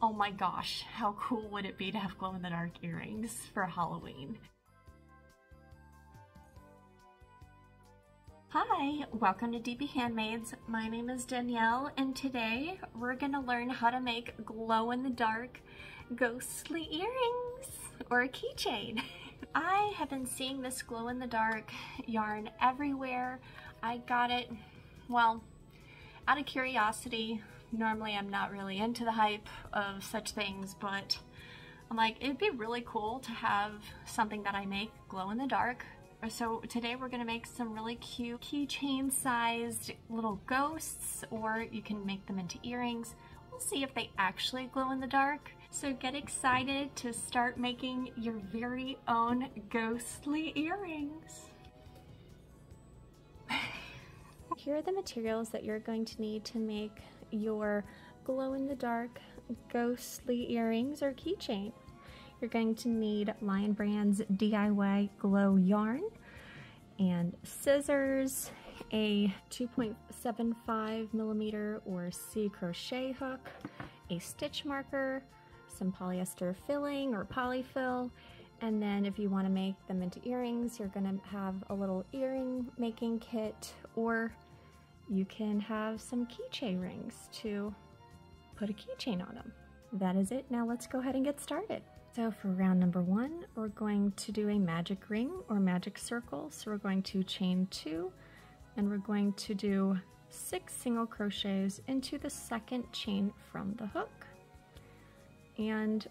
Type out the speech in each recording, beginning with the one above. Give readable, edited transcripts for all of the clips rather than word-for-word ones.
Oh my gosh, how cool would it be to have glow-in-the-dark earrings for Halloween? Hi, welcome to DB Handmaids. My name is Danielle, and today we're gonna learn how to make glow-in-the-dark ghostly earrings or a keychain. I have been seeing this glow-in-the-dark yarn everywhere. I got it, well, out of curiosity. Normally I'm not really into the hype of such things, but I'm like, it'd be really cool to have something that I make glow in the dark. So today we're gonna make some really cute keychain sized little ghosts, or you can make them into earrings. We'll see if they actually glow in the dark. So get excited to start making your very own ghostly earrings. Here are the materials that you're going to need to make your glow-in-the-dark ghostly earrings or keychain. You're going to need Lion Brand's DIY glow yarn and scissors, a 2.75 millimeter or C crochet hook, a stitch marker, some polyester filling or polyfill, and then if you want to make them into earrings, you're going to have a little earring making kit, or you can have some keychain rings to put a keychain on them. That is it. Now let's go ahead and get started. So for round number 1, we're going to do a magic ring or magic circle. So we're going to chain 2, and we're going to do 6 single crochets into the second chain from the hook. And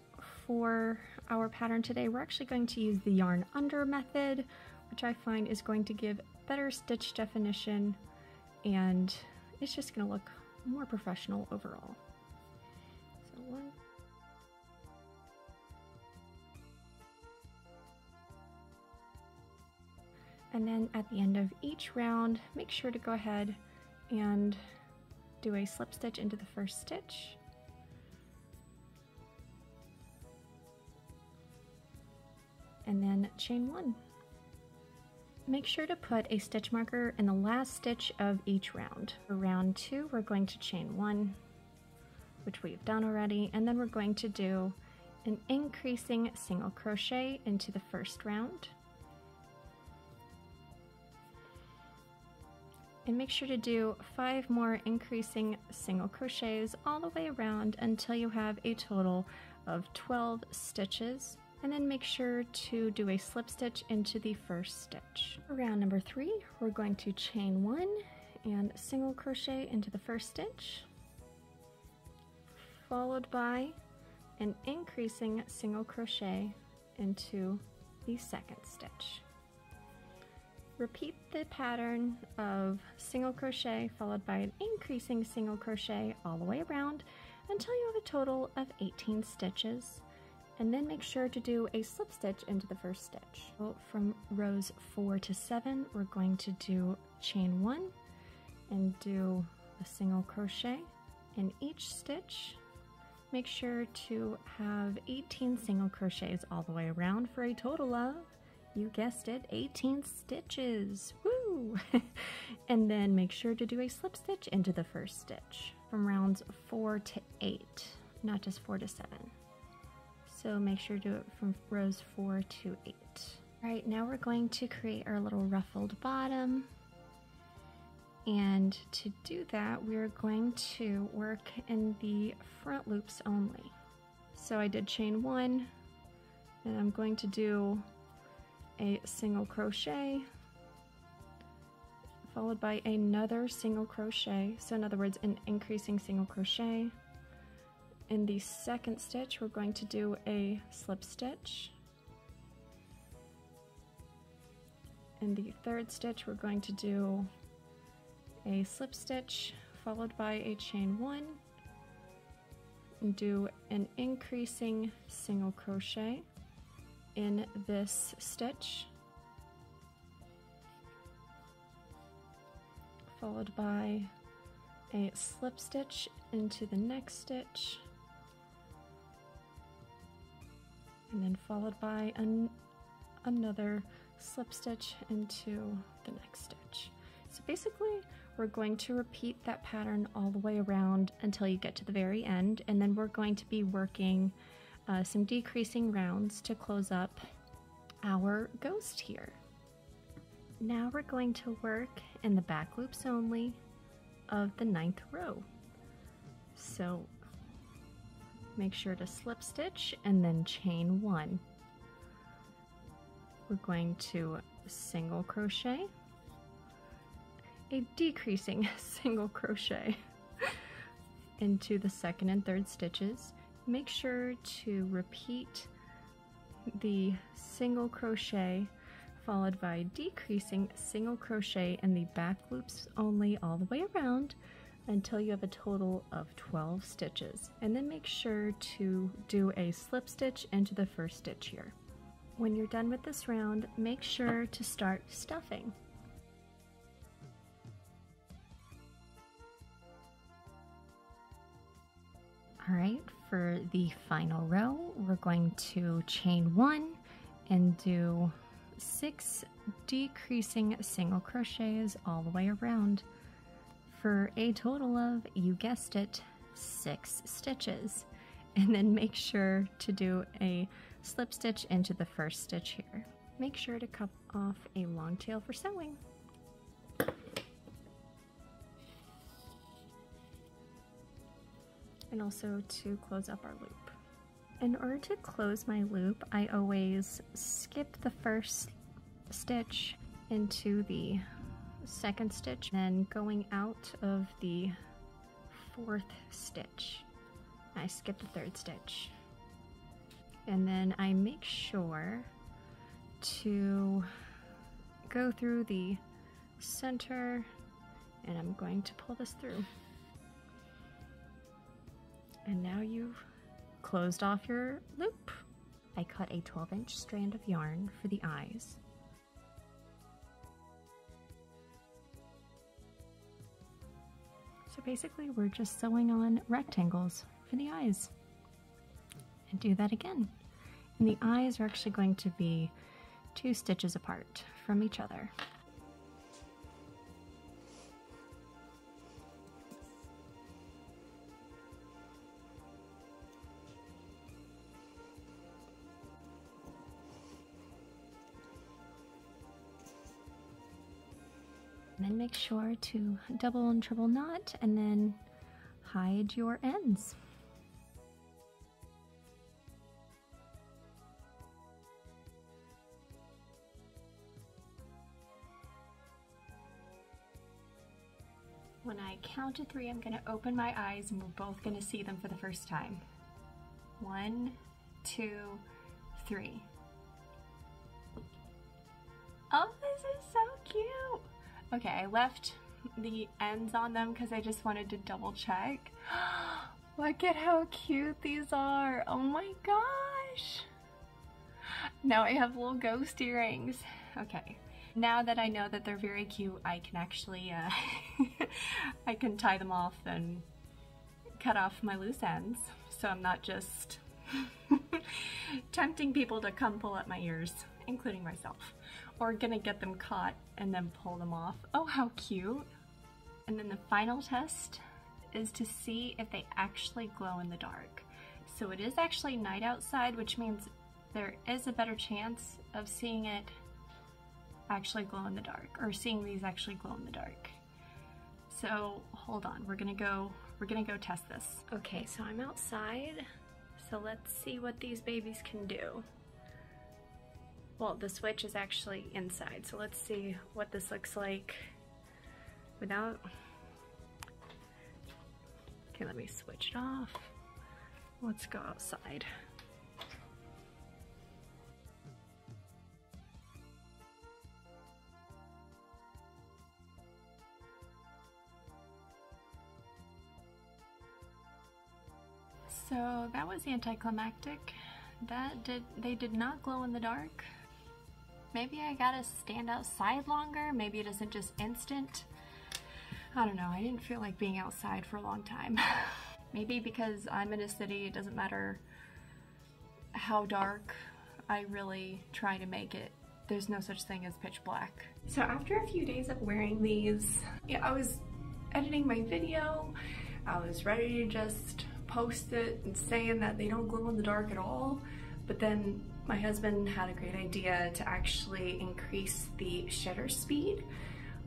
for our pattern today, we're actually going to use the yarn under method, which I find is going to give better stitch definition, and it's just going to look more professional overall. So 1, and then at the end of each round, make sure to go ahead and do a slip stitch into the first stitch, and then chain 1. Make sure to put a stitch marker in the last stitch of each round. For round 2, we're going to chain 1, which we've done already, and then we're going to do an increasing single crochet into the first round. And make sure to do 5 more increasing single crochets all the way around until you have a total of 12 stitches. And then make sure to do a slip stitch into the first stitch. For round number 3, we're going to chain 1 and single crochet into the first stitch, followed by an increasing single crochet into the second stitch. Repeat the pattern of single crochet followed by an increasing single crochet all the way around until you have a total of 18 stitches. And then make sure to do a slip stitch into the first stitch. So from rows 4 to 7, we're going to do chain 1 and do a single crochet in each stitch. Make sure to have 18 single crochets all the way around for a total of, you guessed it, 18 stitches. Woo! And then make sure to do a slip stitch into the first stitch from rounds 4 to 8, not just 4 to 7. So make sure to do it from rows 4 to 8. All right, now we're going to create our little ruffled bottom. And to do that, we're going to work in the front loops only. So I did chain 1, and I'm going to do a single crochet, followed by another single crochet. So in other words, an increasing single crochet. In the second stitch, we're going to do a slip stitch. In the third stitch, we're going to do a slip stitch followed by a chain 1 and do an increasing single crochet in this stitch, followed by a slip stitch into the next stitch, and then followed by another slip stitch into the next stitch. So basically We're going to repeat that pattern all the way around until you get to the very end, and then we're going to be working some decreasing rounds to close up our ghost here. Now we're going to work in the back loops only of the 9th row. So make sure to slip stitch and then chain 1. We're going to single crochet, a decreasing single crochet into the 2nd and 3rd stitches. Make sure to repeat the single crochet followed by decreasing single crochet in the back loops only all the way around until you have a total of 12 stitches, and then make sure to do a slip stitch into the 1st stitch here. When you're done with this round, make sure to start stuffing. Alright, for the final row, we're going to chain 1 and do 6 decreasing single crochets all the way around for a total of, you guessed it, 6 stitches. And then make sure to do a slip stitch into the 1st stitch here. Make sure to cut off a long tail for sewing. And also to close up our loop. In order to close my loop, I always skip the 1st stitch into the 2nd stitch, then going out of the 4th stitch, I skip the 3rd stitch. And then I make sure to go through the center, and I'm going to pull this through. And now you've closed off your loop. I cut a 12-inch strand of yarn for the eyes. So basically we're just sewing on rectangles for the eyes. And do that again. And the eyes are actually going to be 2 stitches apart from each other. And then make sure to double and triple knot and then hide your ends. When I count to 3, I'm going to open my eyes and we're both going to see them for the first time. 1, 2, 3. Oh, this is so cute! Okay, I left the ends on them because I just wanted to double check. Look at how cute these are! Oh my gosh! Now I have little ghost earrings. Okay, now that I know that they're very cute, I can actually, I can tie them off and cut off my loose ends, so I'm not just tempting people to come pull at my ears, including myself, or gonna get them caught and then pull them off. Oh, how cute! And then the final test is to see if they actually glow in the dark. So it is actually night outside, which means there is a better chance of seeing it actually glow in the dark, or seeing these actually glow in the dark. So hold on, we're gonna go test this. Okay, so I'm outside, so let's see what these babies can do. Well, the switch is actually inside, so let's see what this looks like without. Okay, let me switch it off. Let's go outside. So that was anticlimactic. They did not glow in the dark. Maybe I gotta stand outside longer. Maybe it isn't just instant. I don't know, I didn't feel like being outside for a long time. Maybe because I'm in a city, it doesn't matter how dark, I really try to make it. There's no such thing as pitch black. So after a few days of wearing these, I was editing my video. I was ready to just post it and saying that they don't glow in the dark at all, but then my husband had a great idea to actually increase the shutter speed,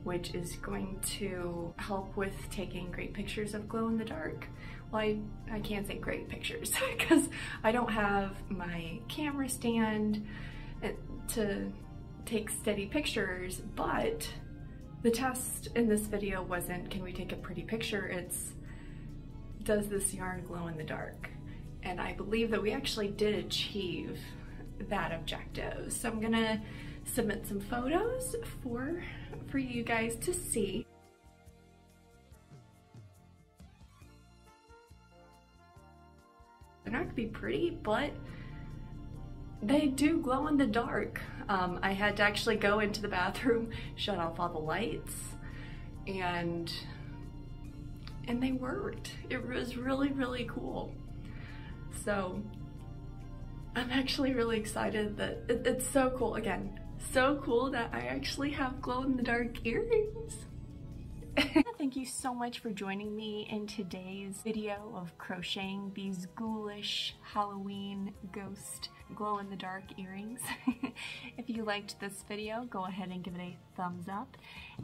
which is going to help with taking great pictures of glow in the dark. Well, I can't say great pictures because I don't have my camera stand to take steady pictures, but the test in this video wasn't, can we take a pretty picture? It's, does this yarn glow in the dark? And I believe that we actually did achieve that objective. So I'm gonna submit some photos for you guys to see. They're not gonna be pretty, but they do glow in the dark. I had to actually go into the bathroom, shut off all the lights, and they worked. It was really, really cool. So I'm actually really excited that it's so cool. Again, so cool that I actually have glow in the dark earrings. Thank you so much for joining me in today's video of crocheting these ghoulish Halloween ghost glow in the dark earrings. If you liked this video, go ahead and give it a thumbs up.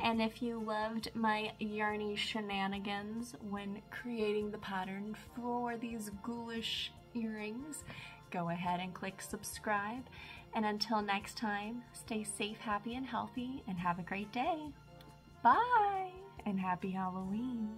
And if you loved my yarny shenanigans when creating the pattern for these ghoulish earrings, go ahead and click subscribe. And until next time, stay safe, happy, and healthy, and have a great day. Bye! And happy Halloween.